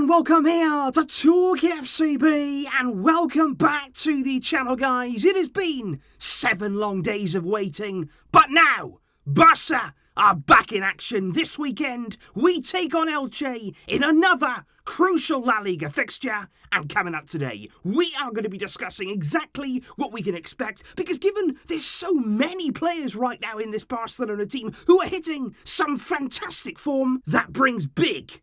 and welcome here to TalkFCB and welcome back to the channel, guys. It has been 7 long days of waiting, but now Barça are back in action. This weekend we take on Elche in another crucial La Liga fixture, and coming up today we are going to be discussing exactly what we can expect, because given there's so many players right now in this Barcelona team who are hitting some fantastic form, that brings big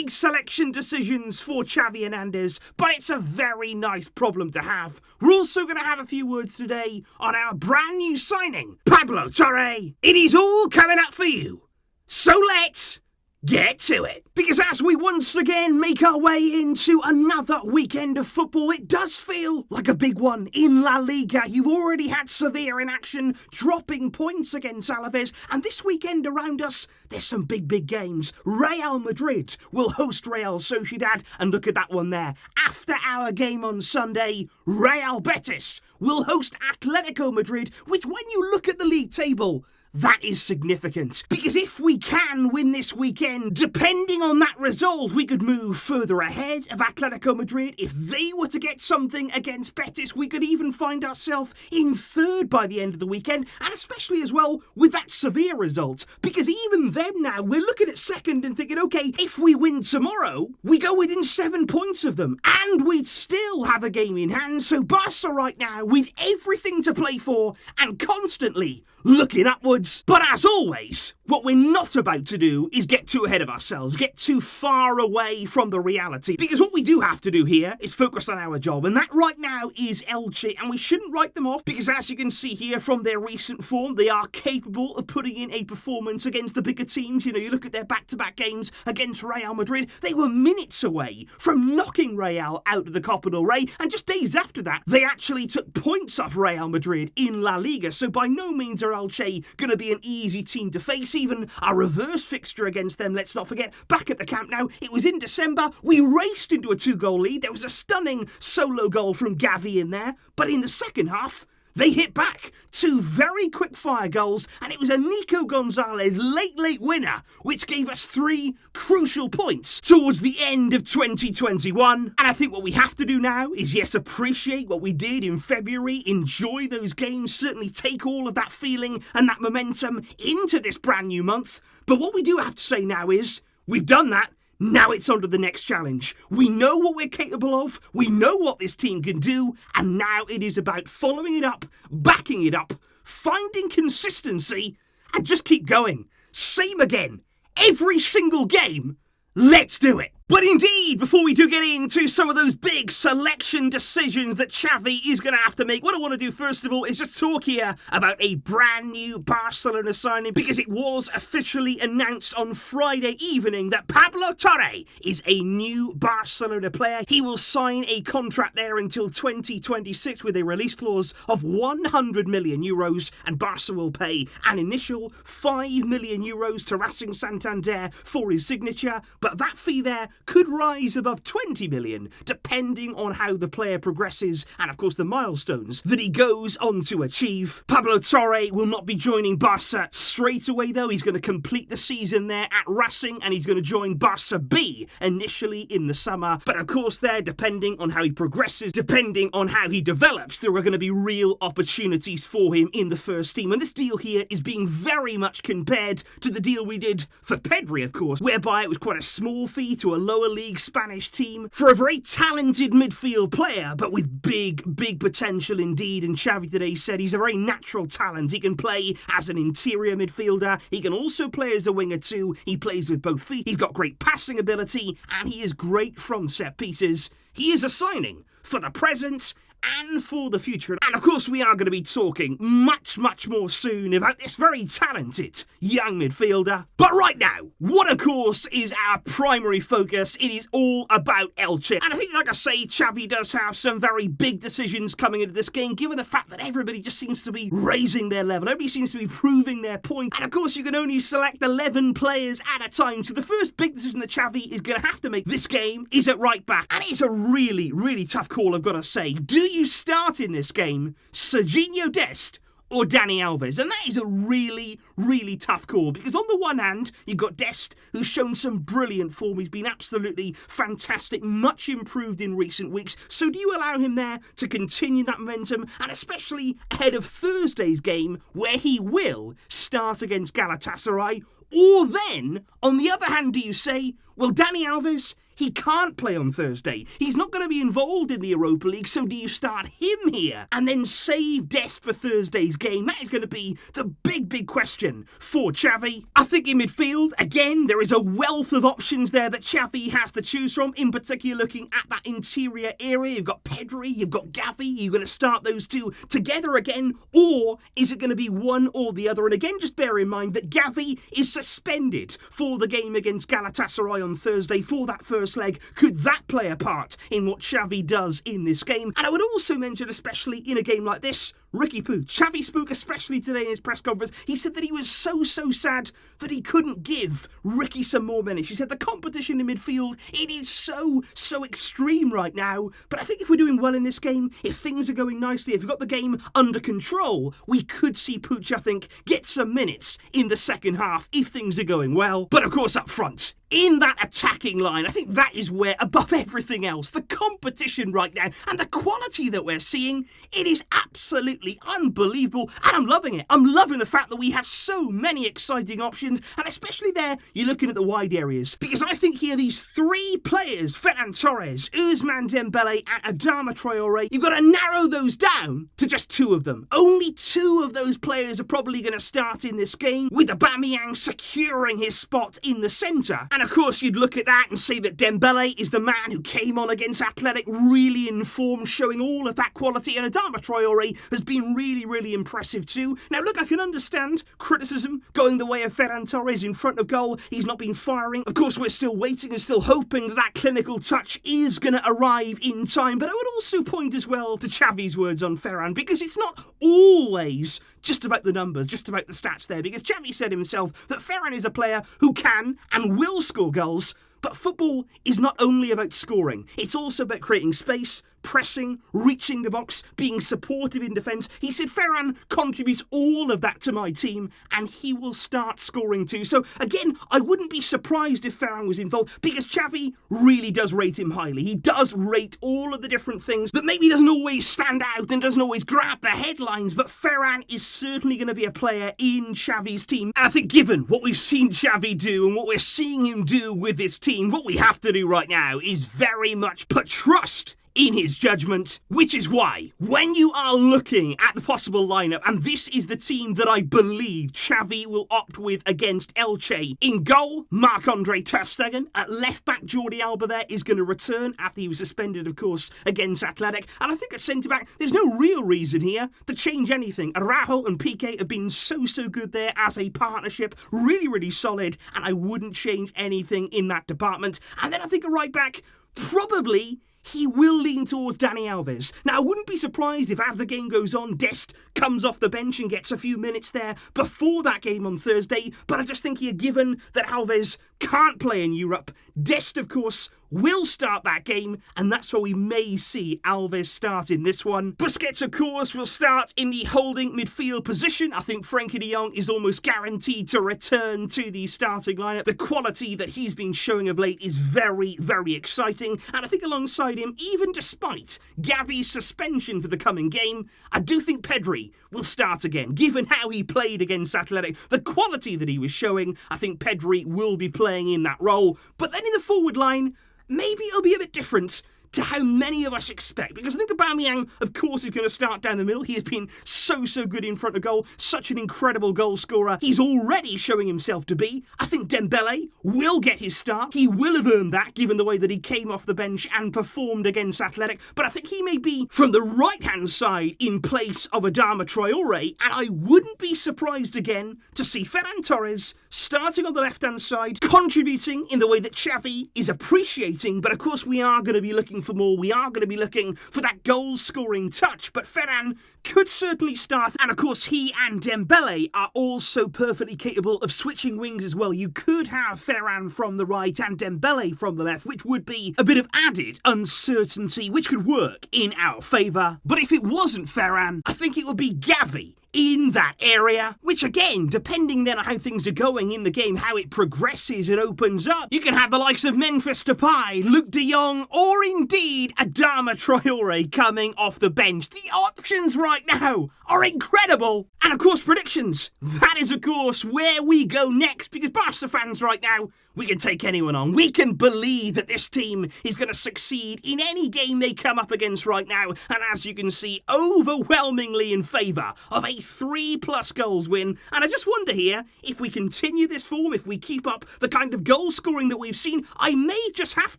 selection decisions for Xavi Hernandez, but it's a very nice problem to have. We're also going to have a few words today on our brand new signing, Pablo Torre. It is all coming up for you, so let's get to it. Because as we once again make our way into another weekend of football, it does feel like a big one in La Liga. You've already had Sevilla in action, dropping points against Alaves, and this weekend around us, there's some big games. Real Madrid will host Real Sociedad, and look at that one there. After our game on Sunday, Real Betis will host Atletico Madrid, which when you look at the league table, that is significant, because if we can win this weekend, depending on that result, we could move further ahead of Atletico Madrid. If they were to get something against Betis, we could even find ourselves in third by the end of the weekend, and especially as well with that Sevilla result, because even then now, we're looking at second and thinking, okay, if we win tomorrow, we go within 7 points of them, and we'd still have a game in hand. So Barca right now, with everything to play for, and constantly looking upwards. But as always, what we're not about to do is get too ahead of ourselves, get too far away from the reality. Because what we do have to do here is focus on our job, and that right now is Elche, and we shouldn't write them off, because as you can see here from their recent form, they are capable of putting in a performance against the bigger teams. You know, you look at their back-to-back games against Real Madrid, they were minutes away from knocking Real out of the Copa del Rey, and just days after that, they actually took points off Real Madrid in La Liga. So by no means are Elche going to be an easy team to face. Even a reverse fixture against them, let's not forget, back at the Camp Nou, it was in December, we raced into a 2-goal lead. There was a stunning solo goal from Xavi in there, but in the second half, they hit back 2 very quick-fire goals, and it was a Nico Gonzalez late winner, which gave us 3 crucial points towards the end of 2021. And I think what we have to do now is, yes, appreciate what we did in February, enjoy those games, certainly take all of that feeling and that momentum into this brand new month. But what we do have to say now is, we've done that. Now it's on to the next challenge. We know what we're capable of, we know what this team can do, and now it is about following it up, backing it up, finding consistency, and just keep going. Same again. Every single game. Let's do it. But indeed, before we do get into some of those big selection decisions that Xavi is going to have to make, what I want to do first of all is just talk here about a brand new Barcelona signing, because it was officially announced on Friday evening that Pablo Torre is a new Barcelona player. He will sign a contract there until 2026 with a release clause of 100 million euros, and Barca will pay an initial 5 million euros to Racing Santander for his signature, but that fee there could rise above 20 million, depending on how the player progresses and, of course, the milestones that he goes on to achieve. Pablo Torre will not be joining Barca straight away, though. He's going to complete the season there at Racing, and he's going to join Barca B initially in the summer. But, of course, there, depending on how he progresses, depending on how he develops, there are going to be real opportunities for him in the first team. And this deal here is being very much compared to the deal we did for Pedri, of course, whereby it was quite a small fee to a lower league Spanish team for a very talented midfield player, but with big potential indeed. And Xavi today said he's a very natural talent. He can play as an interior midfielder. He can also play as a winger too. He plays with both feet. He's got great passing ability, and he is great from set pieces. He is a signing for the present and for the future. And of course, we are going to be talking much more soon about this very talented young midfielder. But right now, what of course is our primary focus? It is all about Elche. And I think, like I say, Xavi does have some very big decisions coming into this game, given the fact that everybody just seems to be raising their level. Everybody seems to be proving their point. And of course, you can only select 11 players at a time. So the first big decision that Xavi is going to have to make this game is at right back. And it's a really tough call, I've got to say. Do you start in this game Serginho Dest or Dani Alves? And that is a really, really tough call, because on the one hand, you've got Dest, who's shown some brilliant form. He's been absolutely fantastic, much improved in recent weeks. So do you allow him there to continue that momentum, and especially ahead of Thursday's game, where he will start against Galatasaray? Or then, on the other hand, do you say, well, Dani Alves, he can't play on Thursday. He's not going to be involved in the Europa League, so do you start him here and then save Dest for Thursday's game? That is going to be the big question for Xavi. I think in midfield, again, there is a wealth of options there that Xavi has to choose from, in particular looking at that interior area. You've got Pedri, you've got Xavi. You're going to start those two together again, or is it going to be one or the other? And again, just bear in mind that Xavi is suspended for the game against Galatasaray on Thursday for that first leg. Could that play a part in what Xavi does in this game? And I would also mention, especially in a game like this, Riqui Puig. Xavi spoke especially today in his press conference. He said that he was so sad that he couldn't give Riqui some more minutes. He said the competition in midfield, it is so extreme right now. But I think if we're doing well in this game, if things are going nicely, if we've got the game under control, we could see Puig, I think, get some minutes in the second half if things are going well. But of course up front, in that attacking line, I think that is where, above everything else, the competition right now and the quality that we're seeing, it is absolutely unbelievable, and I'm loving it. I'm loving the fact that we have so many exciting options, and especially there, you're looking at the wide areas, because I think here these three players, Ferran Torres, Ousmane Dembele and Adama Traore, you've got to narrow those down to just two of them. Only two of those players are probably going to start in this game, with Aubameyang securing his spot in the centre. And of course, you'd look at that and say that Dembele is the man who came on against Athletic really in form, showing all of that quality, and Adama Traore has been really impressive too. Now look, I can understand criticism going the way of Ferran Torres in front of goal. He's not been firing. Of course, we're still waiting and still hoping that that clinical touch is going to arrive in time, but I would also point as well to Xavi's words on Ferran, because it's not always just about the numbers, just about the stats there, because Xavi said himself that Ferran is a player who can and will score goals. But football is not only about scoring. It's also about creating space, pressing, reaching the box, being supportive in defence. He said Ferran contributes all of that to my team, and he will start scoring too. So again, I wouldn't be surprised if Ferran was involved, because Xavi really does rate him highly. He does rate all of the different things that maybe doesn't always stand out and doesn't always grab the headlines, but Ferran is certainly going to be a player in Xavi's team. And I think given what we've seen Xavi do and what we're seeing him do with this team, what we have to do right now is very much put trust in his judgment, which is why, when you are looking at the possible lineup, and this is the team that I believe Xavi will opt with against Elche. In goal, Marc-Andre ter Stegen. At left back, Jordi Alba there is going to return after he was suspended, of course, against Athletic. And I think at centre back, there's no real reason here to change anything. Araujo and Piqué have been so good there as a partnership, really solid, and I wouldn't change anything in that department. And then I think at right back, probably he will lean towards Dani Alves. Now, I wouldn't be surprised if as the game goes on, Dest comes off the bench and gets a few minutes there before that game on Thursday, but I just think here, given that Alves can't play in Europe, Dest, of course, will start that game, and that's where we may see Alves start in this one. Busquets, of course, will start in the holding midfield position. I think Frenkie de Jong is almost guaranteed to return to the starting lineup. The quality that he's been showing of late is very exciting, and I think alongside him, even despite Gavi's suspension for the coming game, I do think Pedri will start again. Given how he played against Athletic, the quality that he was showing, I think Pedri will be playing in that role. But then in the forward line, maybe it'll be a bit different to how many of us expect, because I think Aubameyang, of course, is going to start down the middle. He has been so good in front of goal, such an incredible goal scorer he's already showing himself to be. I think Dembele will get his start. He will have earned that, given the way that he came off the bench and performed against Athletic, but I think he may be from the right-hand side in place of Adama Traore, and I wouldn't be surprised again to see Ferran Torres starting on the left-hand side, contributing in the way that Xavi is appreciating, but of course we are going to be looking for more. We are going to be looking for that goal-scoring touch, but Ferran could certainly start, and of course he and Dembele are also perfectly capable of switching wings as well. You could have Ferran from the right and Dembele from the left, which would be a bit of added uncertainty, which could work in our favour. But if it wasn't Ferran, I think it would be Xavi in that area, which again, depending then on how things are going in the game, how it progresses and opens up, you can have the likes of Memphis Depay, Luke de Jong, or indeed Adama Traore coming off the bench. The options right now are incredible. And of course, predictions. That is, of course, where we go next, because Barca fans right now, we can take anyone on. We can believe that this team is going to succeed in any game they come up against right now. And as you can see, overwhelmingly in favour of a 3+ goals win. And I just wonder here, if we continue this form, if we keep up the kind of goal scoring that we've seen, I may just have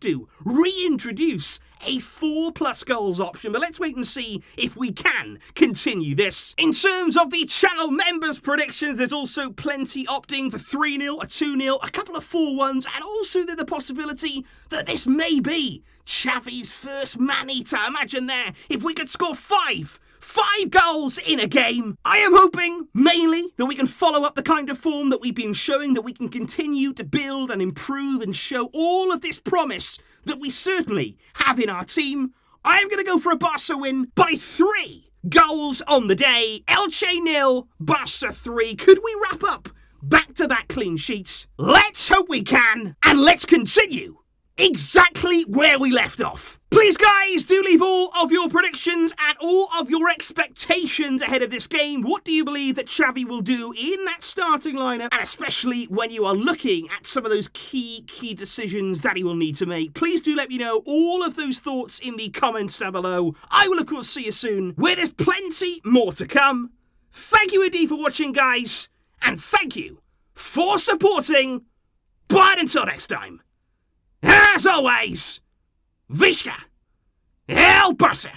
to reintroduce a 4+ goals option, but let's wait and see if we can continue this. In terms of the channel members' predictions, there's also plenty opting for 3-0, a 2-0, a couple of 4-1s, and also the possibility that this may be Xavi's first man-eater. Imagine there, if we could score 5 goals in a game. I am hoping, mainly, that we can follow up the kind of form that we've been showing, that we can continue to build and improve and show all of this promise that we certainly have in our team. I am going to go for a Barca win by 3 goals on the day. Elche 0, Barca 3. Could we wrap up back-to-back clean sheets? Let's hope we can, and let's continue exactly where we left off. Please, guys, do leave all of your predictions and all of your expectations ahead of this game. What do you believe that Xavi will do in that starting lineup? And especially when you are looking at some of those key decisions that he will need to make. Please do let me know all of those thoughts in the comments down below. I will, of course, see you soon, where there's plenty more to come. Thank you indeed for watching, guys, and thank you for supporting. But until next time, as always, Visca El Barça!